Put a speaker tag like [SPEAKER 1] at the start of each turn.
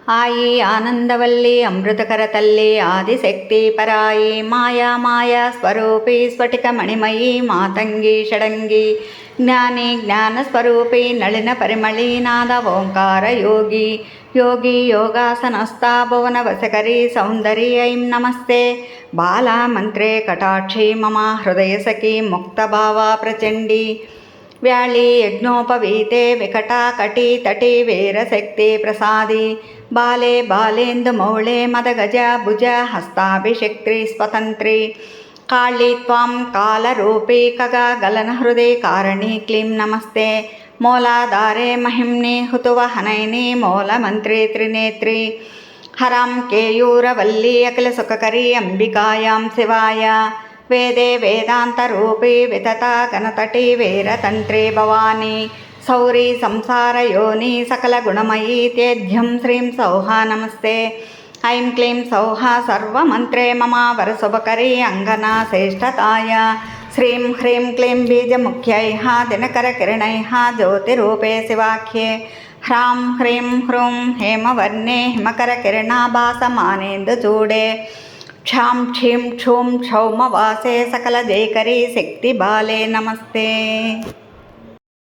[SPEAKER 1] ఆయి ఆనందవల్లి అమృతకర తల్లి ఆదిశక్తి పరాయి మాయా మాయా స్వరూపి స్ఫటిక మణిమయీ మాతంగి షడంగి జ్ఞాని జ్ఞానస్వరూపి నళిన పరిమళీ నాద ఓంకార యోగి యోగి యోగాసనస్థా భువన వశకరీ సౌందర్య ఐం నమస్తే బాలా మంత్రే కటాక్షి మమ హృదయ సఖీ ముక్తభావా ప్రచండి వ్యాళీ యజ్ఞోపవీతే వికటాకటీ తటీ వీరశక్తి ప్రసాది బాలే బాలేందుమౌళే మదగజ భుజ హస్తాభిషిక్త్రి స్వతంత్రి కాళీ త్వాం కాలరూపీ ఖగా గలన హృదయ కారణీ క్లీం నమస్తే మూలాధారే మహిమ్ని హుతువహనైని మూలమంత్రి త్రినేత్రి హరాం కేయూరవల్లీ అఖిల సుఖకరీ అంబికాయాం శివాయ వేదే వేదాంతరూపీ వితతా గణతటీ వీరతంత్రే భవానీ సౌరీ సంసారయోని సకల గుణమయీ తేధ్యం శ్రీం సౌహ నమస్తే ఐం క్లీం సౌహ సర్వమంత్రే మమ వరశుభకరీ అంగనా శ్రేష్టతాయ శ్రీం హ్రీం క్లీం బీజముఖ్యైః దినకరకిరణైః జ్యోతిరూపే శివాఖ్యే హ్రాం హ్రీం హ్రూం హేమవర్ణే హిమకరకిరణాభాసమానేందుచూడే క్షాం క్షీం క్షూం క్షౌమవాసే సకల జయకరీ శక్తి బాలే నమస్తే।